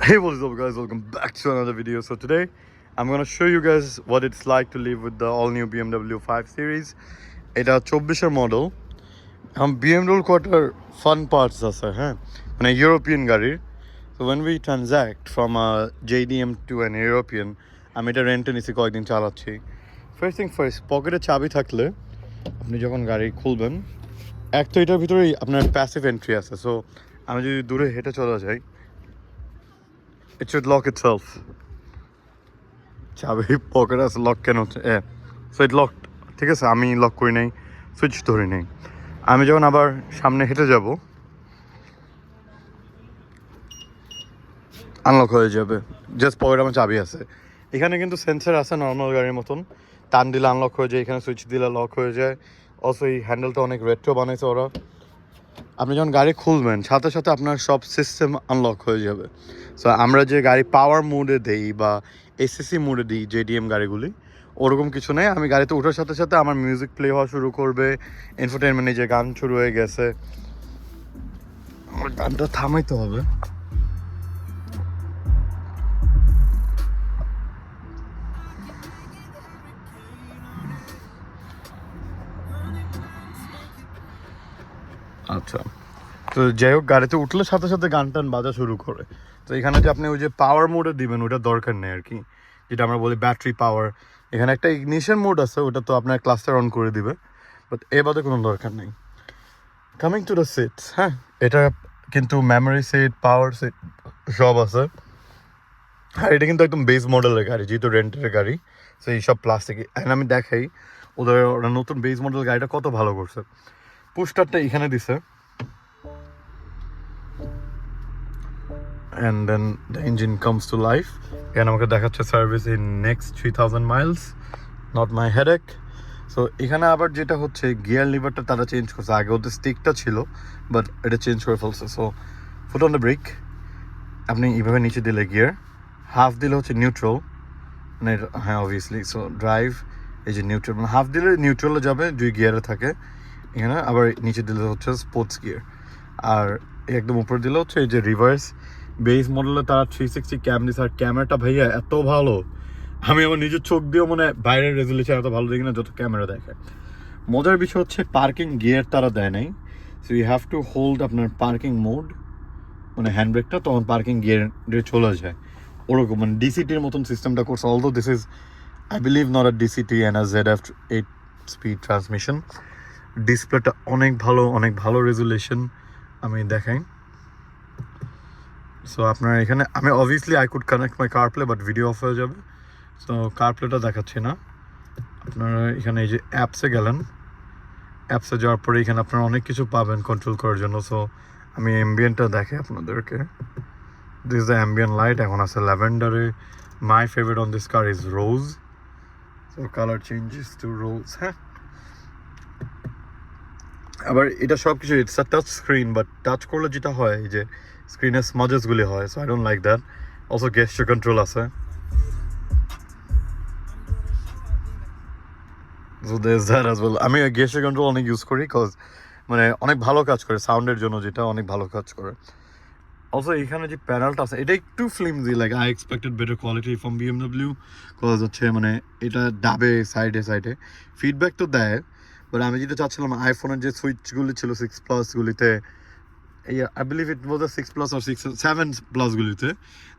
Hey, what's up guys, welcome back to another video. So today I'm gonna show you guys what it's like to live with the all new BMW 5 Series. এটা 24 model. BMW quarter fun parts আছে, হ্যাঁ, মানে European গাড়ির। So when we transact from a JDM to an European, আমি এটা রেন্টে নিছি, কয়েকদিন চালাচ্ছি। ফার্স্ট থিং ফার্স্ট, পকেটে চাবি থাকলে আপনি যখন গাড়ি খুলবেন, এক তো এটার ভিতরেই আপনার প্যাসিভ এন্ট্রি আছে। সো আমি যদি দূরে হেঁটে চলে যাই, it should lock itself. চাবি পকেটে আছে, লক কেন হচ্ছে? সো ইট লকড, ঠিক আছে, আমি লক করি নাই, সুইচ ধরি নাই। আমি যখন আবার সামনে হেঁটে যাব, আনলক হয়ে যাবে, জাস্ট পকেটে আমার চাবি আছে। এখানে কিন্তু সেন্সার আছে নর্মাল গাড়ির মতন, টান দিলে আনলক হয়ে যায়, এখানে সুইচ দিলে লক হয়ে যায়। অলসো এই হ্যান্ডেলটা অনেক রেট্রো বানাইছে ওরা। আপনি যখন গাড়ি খুলবেন, সাথে সাথে আপনার সব সিস্টেম আনলক হয়ে যাবে। সো আমরা যে গাড়ি পাওয়ার মোডে দিই বা এসএসি মোডে দিই জেডিএম গাড়িগুলি, ওরকম কিছু নেই। আমি গাড়িতে ওঠার সাথে সাথে আমার মিউজিক প্লে হওয়া শুরু করবে, এন্টারটেনমেন্টে যে গান শুরু হয়ে গেছে, আমার গানটা থামাইতে হবে। আচ্ছা, তো যাই হোক, গাড়িতে উঠলে সাথে সাথে গান টান বাজা শুরু করে। তো এখানে যে আপনি ওই যে পাওয়ার মোডে দিবেন, ওটা দরকার নেই আর কি, যেটা আমরা বলি ব্যাটারি পাওয়ার। এখানে একটা ইগনিশন মোড আছে, ওটা তো আপনার ক্লাস্টার অন করে দিবে, বাট এ বাদে কোনো দরকার নেই। কামিং টু দ্য সিটস, হ্যাঁ, এটা কিন্তু মেমোরি সিট, পাওয়ার সিট সব আছে। হ্যাঁ, এটা কিন্তু একদম বেস মডেলের গাড়ি, যেহেতু রেন্টের গাড়ি, তো এইসব প্লাস্টিক। এখন আমি দেখাই ওরা নতুন বেস মডেল গাড়িটা কত ভালো করছে। পুস্টারটা এখানে দিছে, and then the engine comes to life. এখানে আমাকে দেখাচ্ছে service in next 3000 miles, not my headache. So এখানে আবার যেটা হচ্ছে, গিয়ার লিভারটা তারা চেঞ্জ করছে। আগে ওদের স্টিকটা ছিল, বাট এটা চেঞ্জ করে ফেলছে। So foot on the brake, আপনি এইভাবে নিচে দিলে গিয়ার, হাফ দিলে হচ্ছে নিউট্রাল, মানে হ্যাঁ অবভিয়াসলি। সো ড্রাইভ, এই যে নিউট্রাল, মানে হাফ দিলে নিউট্রালে যাবে, 2 গিয়ারে থাকে এখানে। আবার নিচে দিলে হচ্ছে স্পোর্টস গিয়ার, আর একদম উপরে দিলে হচ্ছে এই যে রিভার্স। বেস মডেলে তারা 360 ক্যাম দিচ্ছে, আর ক্যামেরাটা ভাইয়া এত ভালো, আমি আমার নিজের চোখ দিয়েও মানে বাইরের রেজলিউশন এত ভালো দেখি না যত ক্যামেরা দেখে। মজার বিষয় হচ্ছে পার্কিং গিয়ার তারা দেয় নাই। So you have to hold আপনার পার্কিং মোড, মানে হ্যান্ড ব্রেকটা, তখন পার্কিং গিয়ারে চলে যায়। ওরকম মানে ডিসিটির মতন সিস্টেমটা করছে। Although this is I believe not a ডিসিটি and a ZF 8 speed transmission. ডিসপ্লেটা অনেক ভালো, অনেক ভালো রেজুলেশন। আমি দেখাই। সো আপনার এখানে আমি obviously I could connect my CarPlay, but video of হয়ে যাবে। সো কারপ্লেটা দেখাচ্ছি না। আপনারা এখানে এই যে অ্যাপসে গেলেন, অ্যাপসে যাওয়ার পরে এখানে আপনারা অনেক কিছু পাবেন কন্ট্রোল করার জন্য। সো আমি অ্যাম্বিয়েন্টটা দেখে আপনাদেরকে। This is the ambient light, এখন আছে ল্যাভেন্ডারে। My favourite on this car is rose. So colour changes to rose, হ্যাঁ। আবার এটা সব কিছু, it's a touch screen, but touch করলে যেটা হয় এই যে স্ক্রিনের স্মাজেসগুলি হয়। So I don't like that. Also gesture control আছে। So there's that as well. আমি গেস্টার কন্ট্রোল অনেক ইউজ করি, কজ মানে অনেক ভালো কাজ করে সাউন্ডের জন্য, যেটা অনেক ভালো কাজ করে। অলসো এখানে যে প্যানেলটা আছে, এটা একটু flimsy, like I expected better quality from BMW, cause হচ্ছে মানে এটা ডাবে সাইডে সাইডে ফিডব্যাক তো দেয়, বাট আমি যেটা চাচ্ছিলাম আইফোনের যে সুইচগুলি ছিল 6+গুলিতে, আই বিলিভ ইট ওয়াজ 6+ আর 7+গুলিতে,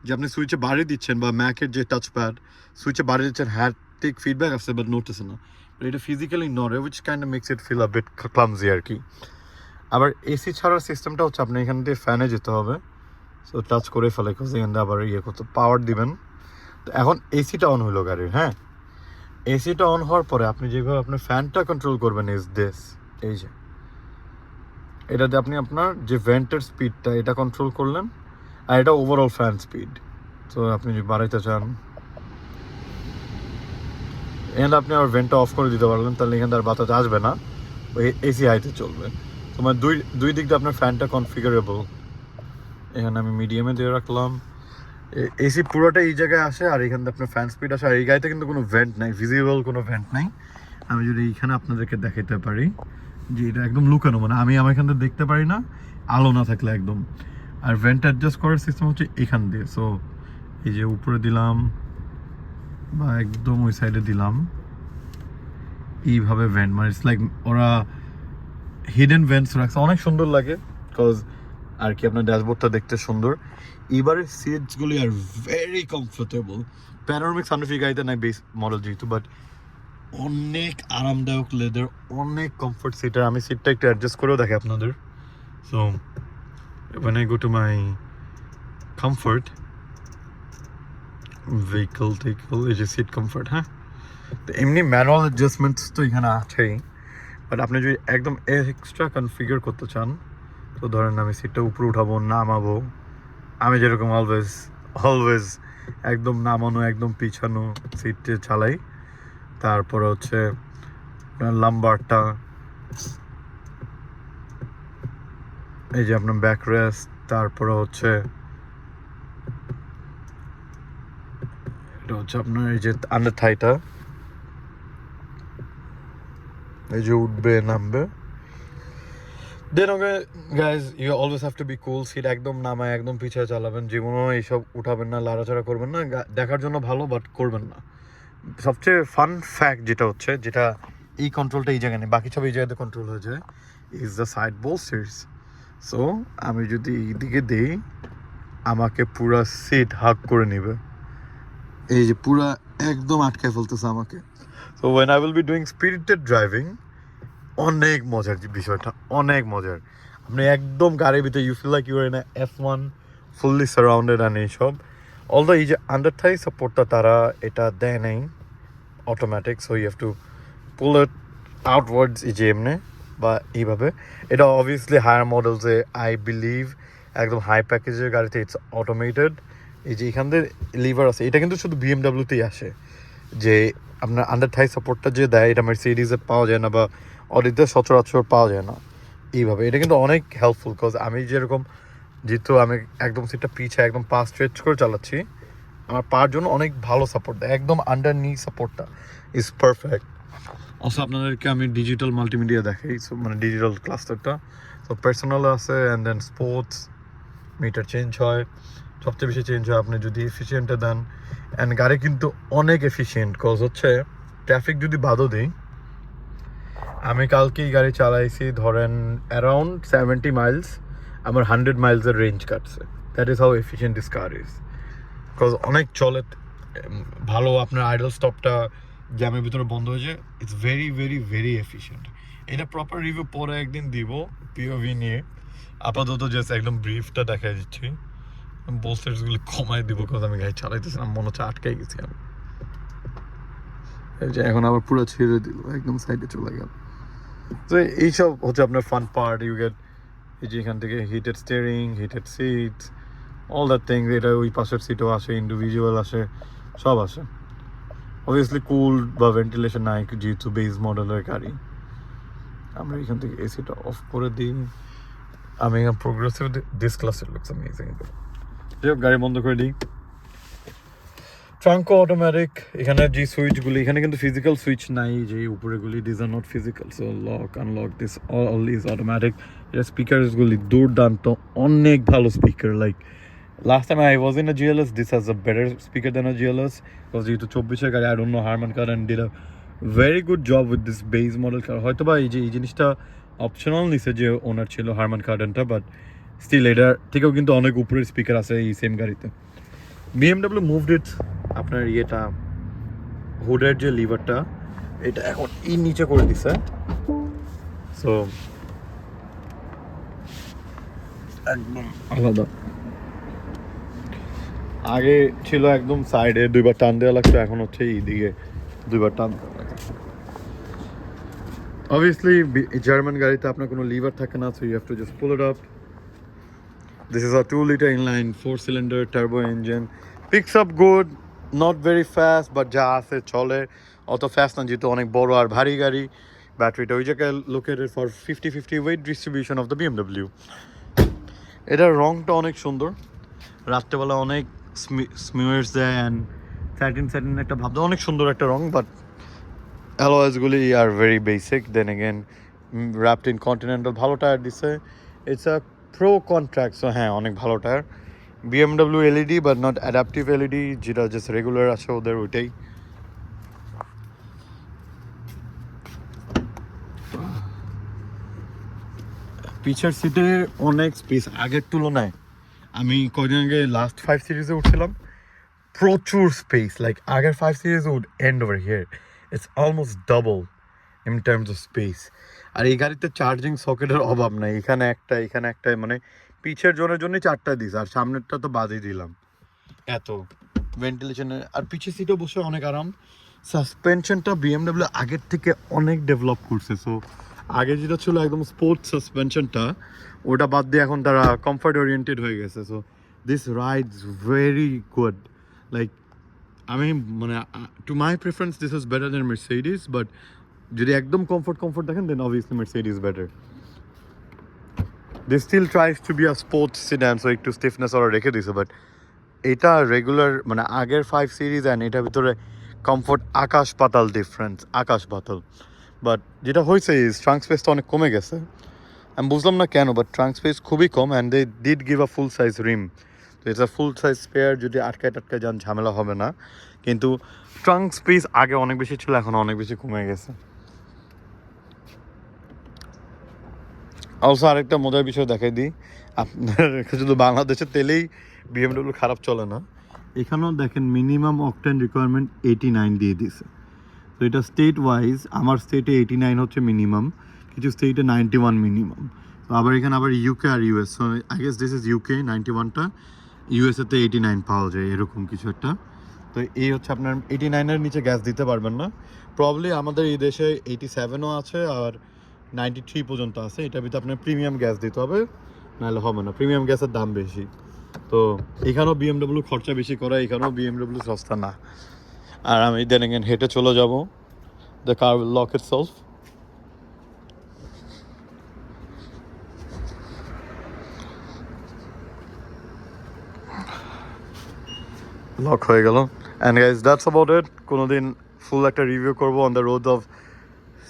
যে আপনি সুইচে বাড়িয়ে দিচ্ছেন, বা ম্যাকের যে টাচ প্যাড সুইচে বাড়িয়ে দিচ্ছেন, হ্যাপটিক ফিডব্যাক আসছে, বাট নোটিস না। এটা ফিজিক্যালি নড়ে, which kind of makes it feel a bit clumsy আর কি। আবার এসি ছাড়ার সিস্টেমটা হচ্ছে আপনি এখান দিয়ে ফ্যানে যেতে হবে। সো টাচ করে ফেলে, এখান দিয়ে আবার করতে পাওয়ার দিবেন। তো এখন এসিটা অন হলো গাড়ির, হ্যাঁ। এসিটা অন হওয়ার পরে আপনি যেভাবে আপনার ফ্যানটা কন্ট্রোল করবেন ইজ দিস, এই যে এটাতে আপনি আপনার যে ভেন্টের স্পিডটা এটা কন্ট্রোল করলেন, আর এটা ওভারঅল ফ্যান স্পিড। তো আপনি যদি বাড়াইতে চান, এখানে আপনি আবার ভেন্টটা অফ করে দিতে পারলেন, তাহলে এখানে আর বাতাস আসবে না, ওই এসি হাইতে চলবে। তোমার দুই দিক দিয়ে আপনার ফ্যানটা কনফিগারেবল। এখানে আমি মিডিয়ামে দিয়ে রাখলাম। এসি পুরোটা এই জায়গায় আসে, আর এখানে আপনার ফ্যান স্পিড আসে। আর এই গাড়িতে কিন্তু কোনো ভেন্ট নাই, ভিজিবল কোনো ভেন্ট নাই। আমি যদি এইখানে আপনাদেরকে দেখাতে পারি যে এটা একদম লুকানো, মানে আমি আমার এখান থেকে দেখতে পারি না আলো না থাকলে একদম। আর ভেন্ট অ্যাডজাস্ট করার সিস্টেম হচ্ছে এখান দিয়ে। সো এই যে উপরে দিলাম বা একদম ওই সাইডে দিলাম, এইভাবে ভেন্ট, মানে ইটস লাইক ওরা হিডেন ভেন্টস রাখছে, অনেক সুন্দর লাগে বিকজ আর কি আপনার ড্যাশবোর্ডটা দেখতে সুন্দর। এবারে সিটসগুলি আর ভেরি কমফোর্টেবল। প্যানোরামিক সানরুফ গাড়িতে নাই বেস মডেল যেহেতু, বাট অনেক আরামদায়ক লেদার, অনেক কমফোর্ট সিটার। আমি সিটটা একটু অ্যাডজাস্ট করেও দেখি আপনাদের। So when I go to my comfort vehicle এই যে সিট কমফোর্ট, হ্যাঁ, তো এমনি ম্যানুয়াল অ্যাডজাস্টমেন্টস তো এখানে আছেই, বাট আপনি যদি একদম এক্সট্রা কনফিগার করতে চান, তো ধরেন আমি সিটটা উপরে উঠাবো, নামাবো, আমি যেরকম অলওয়েজ একদম নামানো একদম পিছানো সিটে চালাই। তারপরে হচ্ছে লাম্বারটা, এই যে আপনার ব্যাক রেস্ট, তারপরে হচ্ছে এটা হচ্ছে আপনার এই যে আন্ডার থাইটা, এই যে উঠবে নামবে। Then okay guys, you always have to be cool. Seat একদম নামায় একদম পিছিয়ে চালাবেন, জীবনও এইসব উঠাবেন না, লাড়াচাড়া করবেন না। দেখার জন্য ভালো, বাট করবেন না। সবচেয়ে ফান ফ্যাক্ট যেটা হচ্ছে, যেটা এই কন্ট্রোলটা এই জায়গায় নেই, বাকি সব এই জায়গাতে কন্ট্রোল হয়ে যায়, ইজ দ্য সাইড বোল্স্টার্স। সো আমি যদি এইদিকে দিই, আমাকে পুরা সিট হাগ করে নেবে, এই যে পুরা একদম আটকায় ফেলতেছে আমাকে। So when I will be doing spirited driving, অনেক মজার বিষয়টা, অনেক মজার। আপনি একদম গাড়ির ভিতরে you feel like you are in F1 fully surrounded. And এইসব অলদো এই যে আন্ডার থাই সাপোর্টটা তারা এটা দেয় নাই automatic, so you have to pull it outwards, এই যে এমনি বা এইভাবে। এটা অবভিয়াসলি হায়ার মডেলসে আই বিলিভ একদম হাই প্যাকেজের গাড়িতে ইটস অটোমেটেড। এই যে এখান দিয়ে লিভার আছে, এটা কিন্তু শুধু বিএমডাব্লিউতেই আসে, যে আপনার আন্ডার থাই সাপোর্টটা যে দেয়, এটা মার্সিডিজে পাওয়া যায় না বা অডিতে সচরাচর পাওয়া যায় না এইভাবে। এটা কিন্তু অনেক হেল্পফুল, বিকজ আমি যেরকম যেহেতু আমি একদম সিটটা পিছিয়ে একদম পা স্ট্রেচ করে চালাচ্ছি, আমার পার জন্য অনেক ভালো সাপোর্ট দেয়, একদম আন্ডার নি সাপোর্টটা ইজ পারফেক্ট। অলসো আপনাদেরকে আমি ডিজিটাল মাল্টিমিডিয়া দেখাই, মানে ডিজিটাল ক্লাস্টারটা। তো পার্সোনাল আছে, and then sports meter change হয়, সবচেয়ে বেশি চেঞ্জ হয় আপনি যদি এফিসিয়েন্টে দেন। অ্যান্ড গাড়ি কিন্তু অনেক এফিসিয়েন্ট, কজ হচ্ছে ট্রাফিক যদি বাদও দিই, আমি কালকেই গাড়ি চালাইছি ধরেন অ্যারাউন্ড 70 মাইলস, আমার 100 মাইলসের রেঞ্জ কাটছে। That is how efficient this car is, because অনেক চলে ভালো। আপনার আইডল স্টপটা জ্যামের ভিতরে বন্ধ হয়ে যায়, it's very very very efficient. এটা প্রপার রিভিউ পরে একদিন দিব পিওভি নিয়ে, আপাতত জাস্ট একদম ব্রিফটা দেখাই দিচ্ছি। বোস্টার্সগুলি কমাই দিব, বিকজ আমি গাড়ি চালাইতেছিলাম, মনে হচ্ছে আটকাই গেছি আমি। এই যে এখন আবার পুরো ছেড়ে দিল, একদম সাইডে চলে গেল। তো এইসব হচ্ছে আপনার ফান পার্ট। ইউ গেট এই যে এখান থেকে heated steering, heated seats, all that things. এটা ওই পাশের সিটও আসে, ইন্ডিভিজুয়াল আসে, সব আসে। অবভিয়াসলি কুল বা ভেন্টিলেশন নাই যেহেতু বেস মডেলের গাড়ি। আমরা এখান থেকে এসিটা অফ করে দিই। আমি এখানে প্রোগ্রেসিভ দিস ক্লাসের লুকস অ্যামেজিং। যাই হোক, গাড়ি বন্ধ করে দিই। ট্রাঙ্কো অটোমেটিক। এখানে যে সুইচগুলি, এখানে কিন্তু ফিজিক্যাল সুইচ নাই, যে উপরেগুলি this are not physical. So lock unlock this all is automatic. এটা স্পিকারসগুলি দুর্দান্ত, অনেক ভালো speaker. Like last time I was in a GLS, this has a better speaker then a GLS, because যেহেতু 24-এর গাড়ি, I don't know Harman Kardon did a very good job with this base model car. হয়তো বা এই যে এই জিনিসটা optional নিছে যে ওনার ছিল হারমান কার্ডেনটা, বাট স্টিল এটার থেকেও কিন্তু অনেক উপরের স্পিকার আছে এই সেম গাড়িতে। BMW মুভড ইট, আপনার ইয়েটা হুডের যে লিভারটা, এটা এখন নিচে করে দিছে। সো একদম আলাদা। আগে ছিল একদম সাইডে, দুইবার টান দেওয়া লাগতো, এখন হচ্ছে এইদিকে দুইবার টান দেওয়া লাগে। অবভিয়াসলি জার্মান গাড়িতে আপনার কোনো লিভার থাকে না, so you have to just pull it up. This is a 2-liter inline 4-cylinder turbo engine. Picks up good, not very fast, but যা আছে চলে। অত ফাস্ট না যেহেতু অনেক বড় আর ভারী গাড়ি। ব্যাটারিটা ওই জায়গায় located for 50-50 weight distribution of the BMW। এটার রংটা অনেক সুন্দর, রাত্রেবেলা অনেক স্মিয়ার্স দেয়, অ্যান্ড স্যাটিন একটা ভাব দেয়, অনেক সুন্দর একটা রং। বাট অ্যালয়েসগুলি আর very basic. Then again wrapped in Continental, ভালো টায়ার দিছে। It's a pro contract, so হ্যাঁ অনেক ভালো টায়ার। BMW LED but not adaptive LED, যেটা জাস্ট রেগুলার আছে ওদের ওইটাই। পিছের সিটে অনেক স্পেস আগের তুলনায়। আমি কদিন আগে লাস্ট 5 সিরিজে উঠছিলাম, প্রচুর স্পেস। লাইক আগের 5 series would end over here, it's almost double in terms of space. আর এই গাড়িতে চার্জিং সকেটের অভাব নাই, এখানে একটা, মানে পিছের জনের জন্যই 4টা দিস, আর সামনেরটা তো বাদই দিলাম। এত ভেন্টিলেশনের, আর পিছের সিটও বসে অনেক আরাম। সাসপেনশনটা BMW আগের থেকে অনেক ডেভেলপ করছে। সো আগে যেটা ছিল একদম স্পোর্টস সাসপেনশনটা, ওটা বাদ দিয়ে এখন তারা কমফর্ট ওরিয়েন্টেড হয়ে গেছে। So this rides very good. Like আমি মানে to my preference this is better than Mercedes, but যদি একদম কমফর্ট দেখেন then obviously Mercedes better. They still tries to be a sports sedan, so একটু stiffness ওরা রেখে দিছে, বাট এটা রেগুলার মানে আগের 5 সিরিজ অ্যান্ড এটার ভিতরে কমফোর্ট আকাশ পাতাল ডিফারেন্স, আকাশ পাতাল। বাট যেটা হয়েছে ইজ ট্রাঙ্ক স্পেসটা অনেক কমে গেছে। আমি বুঝলাম না কেন, বাট ট্রাঙ্ক স্পেস খুবই কম and they did give a full size rim. তো এটা ফুল সাইজ স্পেয়ার, যদি আটকায় যান ঝামেলা হবে না। কিন্তু ট্রাঙ্ক স্পেস আগে অনেক বেশি ছিল, এখন অনেক বেশি কমে গেছে। অলসো আরেকটা মজার বিষয় দেখাই দিই আপনার, শুধু বাংলাদেশের তেলেই BMW খারাপ চলে না, এখানেও দেখেন মিনিমাম অকটেন রিকোয়ারমেন্ট 89 দিয়ে দিছে। তো এটা স্টেট ওয়াইজ, আমার স্টেটে 89 হচ্ছে মিনিমাম, কিছু স্টেটে 91 মিনিমাম। তো আবার এখানে আবার ইউকে আর US, so I guess this is UK 91টা, ইউএসএতে 89 পাওয়া যায় এরকম কিছু একটা। তো এই হচ্ছে আপনার 89-এর নিচে গ্যাস দিতে পারবেন না। প্রবলি আমাদের এই দেশে 87ও আছে আর 93 পর্যন্ত আছে। এটার ভিতরে আপনার প্রিমিয়াম গ্যাস দিতে হবে, নাহলে হবে না, প্রিমিয়াম গ্যাসের দাম বেশি। তো এখানেও BMW খরচা বেশি করে, এখানেও BMW সস্তা না। আর আমি দেন এগেন হেঁটে চলে যাব, the car will lock itself. Lock হয়ে গেল। And guys that's about it. কোনোদিন ফুল একটা রিভিউ করবো on the road of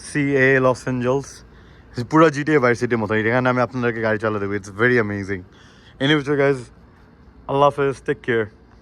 CA Los Angeles, পুরো GTA ভাইস সিটির মতো। এখানে আমি আপনাদেরকে গাড়ি চালা দেবো, it's very amazing. Anyway guys, আল্লাহ হাফেজ, টেক কেয়ার।